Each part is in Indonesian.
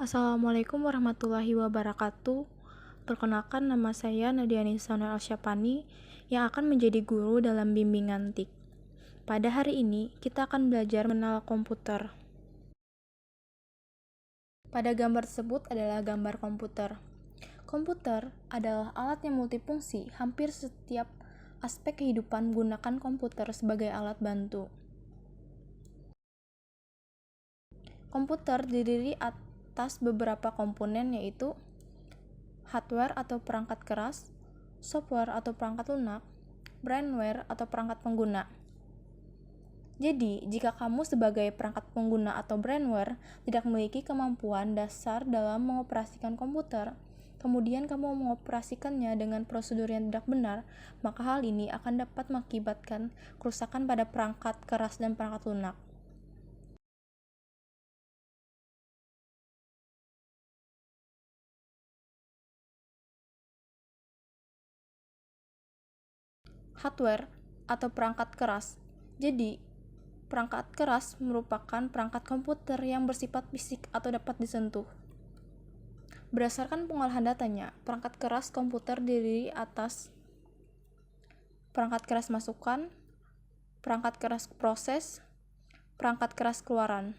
Assalamualaikum warahmatullahi wabarakatuh. Perkenalkan, nama saya Nadia Nisa Nur Alsyapani yang akan menjadi guru dalam bimbingan TIK. Pada hari ini, kita akan belajar mengenal komputer. Pada gambar tersebut adalah gambar komputer. Komputer adalah alat yang multifungsi. Hampir setiap aspek kehidupan menggunakan komputer sebagai alat bantu. Komputer terdiri atas beberapa komponen, yaitu hardware atau perangkat keras, software atau perangkat lunak, brainware atau perangkat pengguna. Jadi, jika kamu sebagai perangkat pengguna atau brainware tidak memiliki kemampuan dasar dalam mengoperasikan komputer, kemudian kamu mengoperasikannya dengan prosedur yang tidak benar, maka hal ini akan dapat mengakibatkan kerusakan pada perangkat keras dan perangkat lunak. Hardware atau perangkat keras. Jadi, perangkat keras merupakan perangkat komputer yang bersifat fisik atau dapat disentuh. Berdasarkan pengolahan datanya, perangkat keras komputer terdiri atas perangkat keras masukan, perangkat keras proses, perangkat keras keluaran.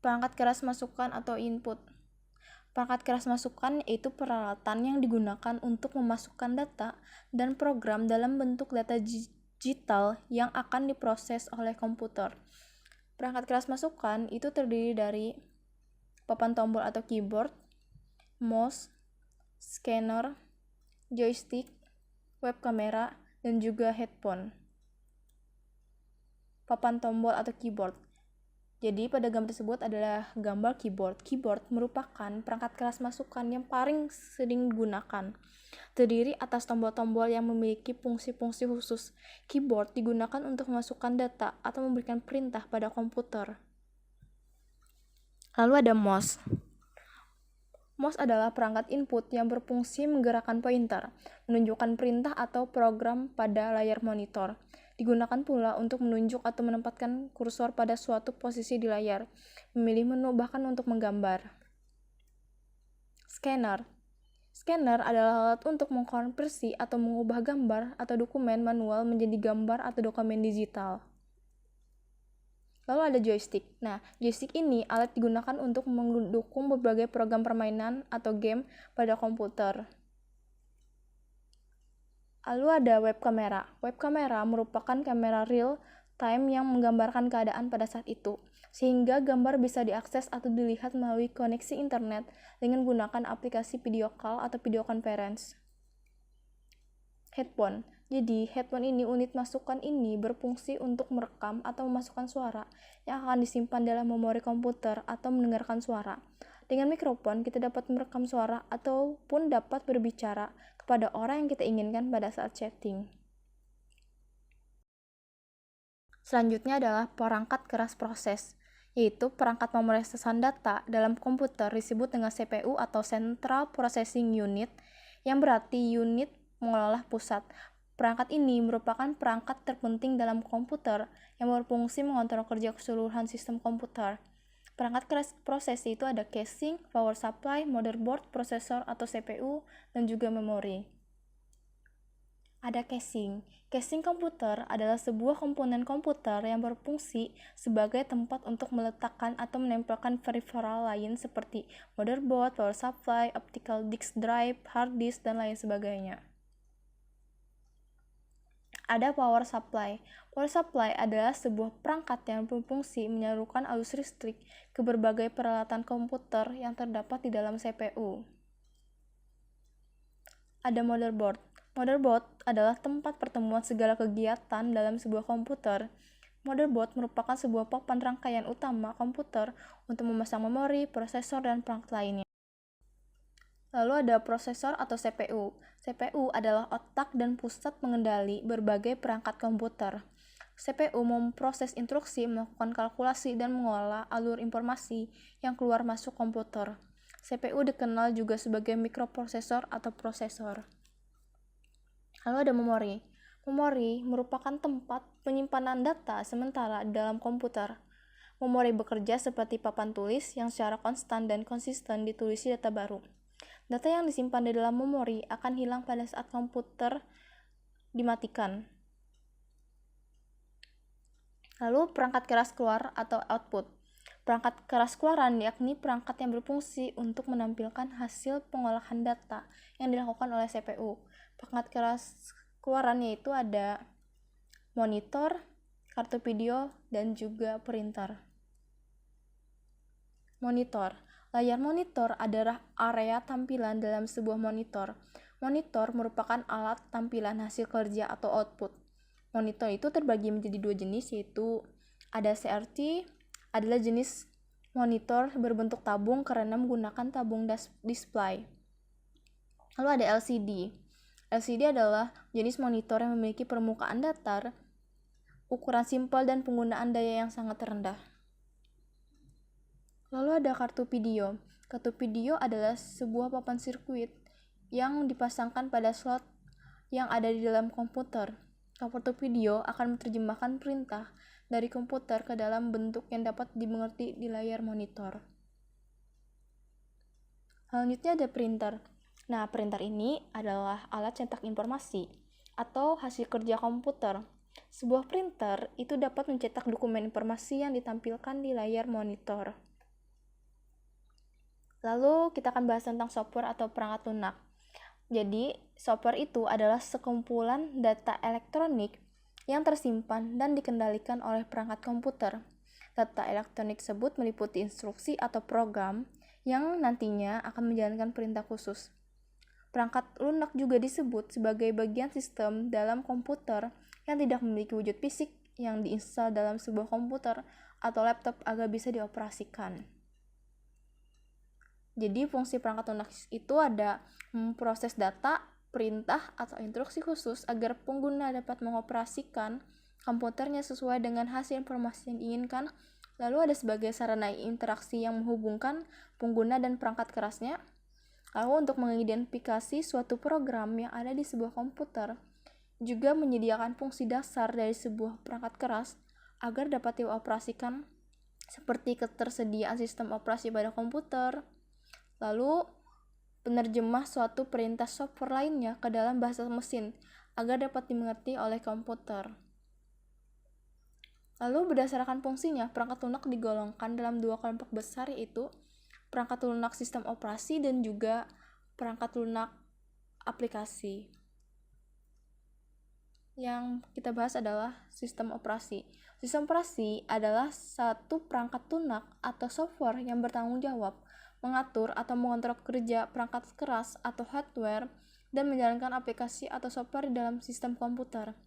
Perangkat keras masukan atau input. Perangkat keras masukan yaitu peralatan yang digunakan untuk memasukkan data dan program dalam bentuk data digital yang akan diproses oleh komputer. Perangkat keras masukan itu terdiri dari papan tombol atau keyboard, mouse, scanner, joystick, web kamera, dan juga headphone. Papan tombol atau keyboard. Jadi pada gambar tersebut adalah gambar keyboard. Keyboard merupakan perangkat keras masukan yang paling sering digunakan. Terdiri atas tombol-tombol yang memiliki fungsi-fungsi khusus. Keyboard digunakan untuk memasukkan data atau memberikan perintah pada komputer. Lalu ada mouse. Mouse adalah perangkat input yang berfungsi menggerakkan pointer, menunjukkan perintah atau program pada layar monitor. Digunakan pula untuk menunjuk atau menempatkan kursor pada suatu posisi di layar, memilih menu, bahkan untuk menggambar. Scanner. Scanner adalah alat untuk mengkonversi atau mengubah gambar atau dokumen manual menjadi gambar atau dokumen digital. Lalu ada joystick. Nah, joystick ini alat digunakan untuk mendukung berbagai program permainan atau game pada komputer. Lalu ada web kamera. Web kamera merupakan kamera real time yang menggambarkan keadaan pada saat itu, sehingga gambar bisa diakses atau dilihat melalui koneksi internet dengan menggunakan aplikasi video call atau video conference. Headphone. Jadi, headphone ini, unit masukan ini berfungsi untuk merekam atau memasukkan suara yang akan disimpan dalam memori komputer atau mendengarkan suara. Dengan mikrofon, kita dapat merekam suara ataupun dapat berbicara kepada orang yang kita inginkan pada saat chatting. Selanjutnya adalah perangkat keras proses, yaitu perangkat pemrosesan data dalam komputer disebut dengan CPU atau Central Processing Unit, yang berarti unit mengolah pusat. Perangkat ini merupakan perangkat terpenting dalam komputer yang berfungsi mengontrol kerja keseluruhan sistem komputer. Perangkat keras proses itu ada casing, power supply, motherboard, prosesor atau CPU, dan juga memori. Ada casing. Casing komputer adalah sebuah komponen komputer yang berfungsi sebagai tempat untuk meletakkan atau menempelkan peripheral lain seperti motherboard, power supply, optical disk drive, hard disk, dan lain sebagainya. Ada power supply. Power supply adalah sebuah perangkat yang berfungsi menyalurkan arus listrik ke berbagai peralatan komputer yang terdapat di dalam CPU. Ada motherboard. Motherboard adalah tempat pertemuan segala kegiatan dalam sebuah komputer. Motherboard merupakan sebuah papan rangkaian utama komputer untuk memasang memori, prosesor, dan perangkat lainnya. Lalu ada prosesor atau CPU. CPU adalah otak dan pusat pengendali berbagai perangkat komputer. CPU memproses instruksi, melakukan kalkulasi, dan mengolah alur informasi yang keluar masuk komputer. CPU dikenal juga sebagai mikroprosesor atau prosesor. Lalu ada memori. Memori merupakan tempat penyimpanan data sementara dalam komputer. Memori bekerja seperti papan tulis yang secara konstan dan konsisten ditulisi data baru. Data yang disimpan di dalam memori akan hilang pada saat komputer dimatikan. Lalu perangkat keras keluar atau output. Perangkat keras keluaran yakni perangkat yang berfungsi untuk menampilkan hasil pengolahan data yang dilakukan oleh CPU. Perangkat keras keluaran yaitu ada monitor, kartu video, dan juga printer. Monitor. Layar monitor adalah area tampilan dalam sebuah monitor. Monitor merupakan alat tampilan hasil kerja atau output. Monitor itu terbagi menjadi dua jenis, yaitu ada CRT, adalah jenis monitor berbentuk tabung karena menggunakan tabung display. Lalu ada LCD. LCD adalah jenis monitor yang memiliki permukaan datar, ukuran simpel, dan penggunaan daya yang sangat rendah. Lalu ada kartu video. Kartu video adalah sebuah papan sirkuit yang dipasangkan pada slot yang ada di dalam komputer. Kartu video akan menerjemahkan perintah dari komputer ke dalam bentuk yang dapat dimengerti di layar monitor. Selanjutnya ada printer. Nah, printer ini adalah alat cetak informasi atau hasil kerja komputer. Sebuah printer itu dapat mencetak dokumen informasi yang ditampilkan di layar monitor. Lalu kita akan bahas tentang software atau perangkat lunak. Jadi, software itu adalah sekumpulan data elektronik yang tersimpan dan dikendalikan oleh perangkat komputer. Data elektronik tersebut meliputi instruksi atau program yang nantinya akan menjalankan perintah khusus. Perangkat lunak juga disebut sebagai bagian sistem dalam komputer yang tidak memiliki wujud fisik yang diinstal dalam sebuah komputer atau laptop agar bisa dioperasikan. Jadi fungsi perangkat lunak itu ada memproses data, perintah, atau instruksi khusus agar pengguna dapat mengoperasikan komputernya sesuai dengan hasil informasi yang diinginkan. Lalu ada sebagai sarana interaksi yang menghubungkan pengguna dan perangkat kerasnya. Lalu untuk mengidentifikasi suatu program yang ada di sebuah komputer, juga menyediakan fungsi dasar dari sebuah perangkat keras agar dapat dioperasikan seperti ketersediaan sistem operasi pada komputer. Lalu, penerjemah suatu perintah software lainnya ke dalam bahasa mesin agar dapat dimengerti oleh komputer. Lalu, berdasarkan fungsinya, perangkat lunak digolongkan dalam dua kelompok besar, yaitu perangkat lunak sistem operasi dan juga perangkat lunak aplikasi. Yang kita bahas adalah sistem operasi. Sistem operasi adalah satu perangkat lunak atau software yang bertanggung jawab mengatur atau mengontrol kerja perangkat keras atau hardware dan menjalankan aplikasi atau software di dalam sistem komputer.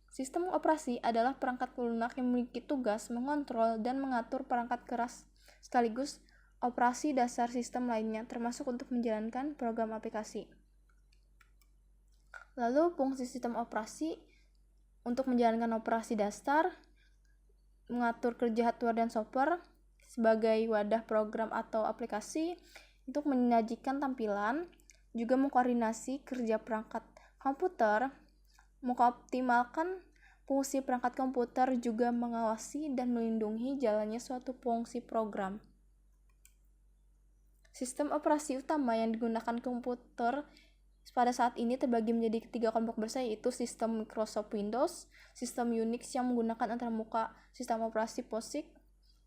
Sistem operasi adalah perangkat lunak yang memiliki tugas mengontrol dan mengatur perangkat keras sekaligus operasi dasar sistem lainnya, termasuk untuk menjalankan program aplikasi. Lalu fungsi sistem operasi untuk menjalankan operasi dasar, mengatur kerja hardware dan software sebagai wadah program atau aplikasi untuk menyajikan tampilan, juga mengkoordinasi kerja perangkat komputer, mengoptimalkan fungsi perangkat komputer, juga mengawasi dan melindungi jalannya suatu fungsi program. Sistem operasi utama yang digunakan komputer pada saat ini terbagi menjadi tiga kelompok besar, yaitu sistem Microsoft Windows, sistem Unix yang menggunakan antarmuka sistem operasi POSIX,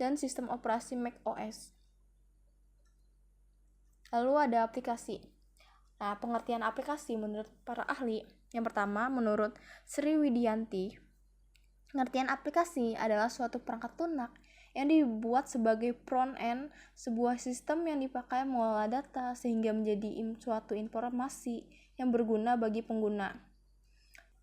dan sistem operasi Mac OS. Lalu ada aplikasi. Nah, pengertian aplikasi menurut para ahli. Yang pertama, menurut Sri Widianti, pengertian aplikasi adalah suatu perangkat lunak yang dibuat sebagai front-end sebuah sistem yang dipakai mengolah data sehingga menjadi suatu informasi yang berguna bagi pengguna.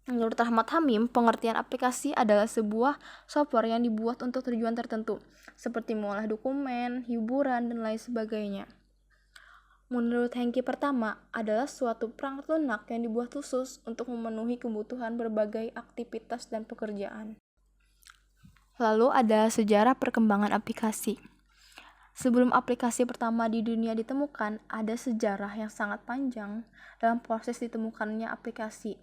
Menurut Ahmad Hamim, pengertian aplikasi adalah sebuah software yang dibuat untuk tujuan tertentu, seperti mengolah dokumen, hiburan, dan lain sebagainya. Menurut Hengki pertama, adalah suatu perangkat lunak yang dibuat khusus untuk memenuhi kebutuhan berbagai aktivitas dan pekerjaan. Lalu ada sejarah perkembangan aplikasi. Sebelum aplikasi pertama di dunia ditemukan, ada sejarah yang sangat panjang dalam proses ditemukannya aplikasi.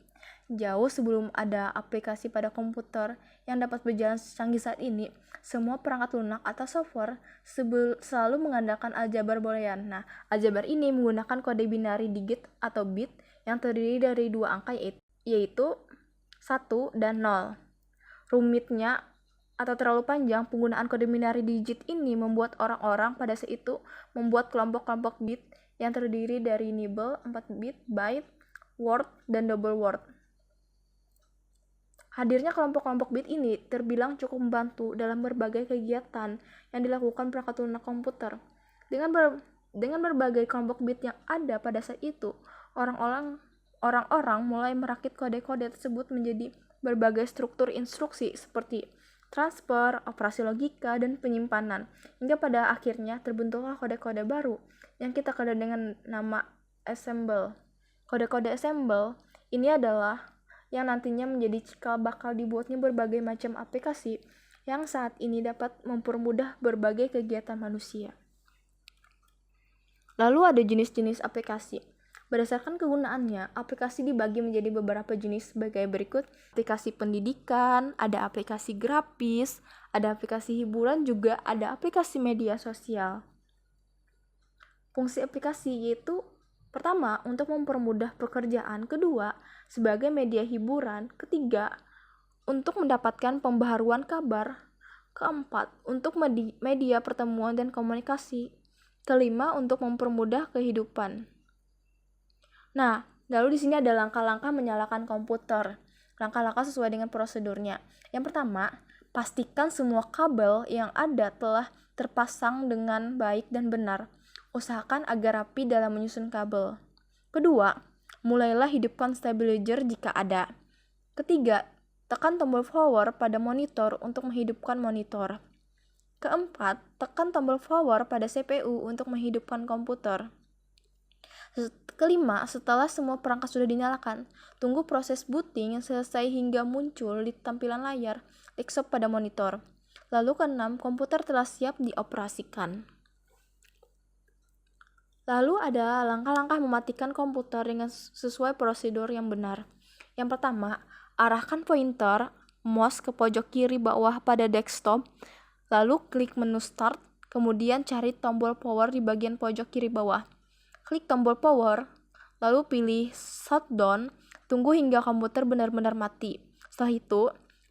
Jauh sebelum ada aplikasi pada komputer yang dapat berjalan secanggih saat ini, semua perangkat lunak atau software selalu mengandalkan aljabar boolean. Nah, aljabar ini menggunakan kode binari digit atau bit yang terdiri dari dua angka yaitu 1 dan 0. Rumitnya atau terlalu panjang, penggunaan kode binari digit ini membuat orang-orang pada saat itu membuat kelompok-kelompok bit yang terdiri dari nibble 4 bit, byte, word, dan double word. Hadirnya kelompok-kelompok bit ini terbilang cukup membantu dalam berbagai kegiatan yang dilakukan perangkat lunak komputer. Dengan berbagai kelompok bit yang ada pada saat itu, orang-orang mulai merakit kode-kode tersebut menjadi berbagai struktur instruksi seperti transfer, operasi logika, dan penyimpanan, hingga pada akhirnya terbentuklah kode-kode baru yang kita kenal dengan nama assembly. Kode-kode assembly ini adalah yang nantinya menjadi cikal bakal dibuatnya berbagai macam aplikasi yang saat ini dapat mempermudah berbagai kegiatan manusia. Lalu ada jenis-jenis aplikasi. Berdasarkan kegunaannya, aplikasi dibagi menjadi beberapa jenis sebagai berikut. Aplikasi pendidikan, ada aplikasi grafis, ada aplikasi hiburan, juga ada aplikasi media sosial. Fungsi aplikasi yaitu pertama, untuk mempermudah pekerjaan. Kedua, sebagai media hiburan. Ketiga, untuk mendapatkan pembaharuan kabar. Keempat, untuk media pertemuan dan komunikasi. Kelima, untuk mempermudah kehidupan. Nah, lalu di sini ada langkah-langkah menyalakan komputer. Langkah-langkah sesuai dengan prosedurnya. Yang pertama, pastikan semua kabel yang ada telah terpasang dengan baik dan benar. Usahakan agar rapi dalam menyusun kabel. Kedua, mulailah hidupkan stabilizer jika ada. Ketiga, tekan tombol power pada monitor untuk menghidupkan monitor. Keempat, tekan tombol power pada CPU untuk menghidupkan komputer. Kelima, setelah semua perangkat sudah dinyalakan, tunggu proses booting yang selesai hingga muncul di tampilan layar desktop pada monitor. Lalu keenam, komputer telah siap dioperasikan. Lalu ada langkah-langkah mematikan komputer dengan sesuai prosedur yang benar. Yang pertama, arahkan pointer mouse ke pojok kiri bawah pada desktop, lalu klik menu start, kemudian cari tombol power di bagian pojok kiri bawah. Klik tombol power, lalu pilih shutdown, tunggu hingga komputer benar-benar mati. Setelah itu,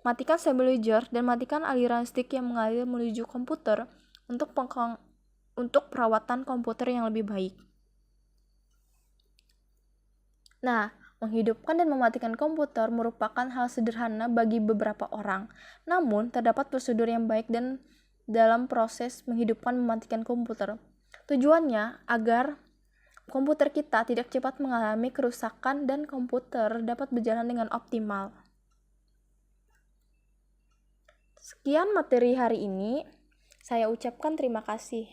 matikan stabilizer dan matikan aliran listrik yang mengalir menuju komputer untuk perawatan komputer yang lebih baik. Nah, menghidupkan dan mematikan komputer merupakan hal sederhana bagi beberapa orang. Namun, terdapat prosedur yang baik dan dalam proses menghidupkan mematikan komputer. Tujuannya agar komputer kita tidak cepat mengalami kerusakan dan komputer dapat berjalan dengan optimal. Sekian materi hari ini. Saya ucapkan terima kasih.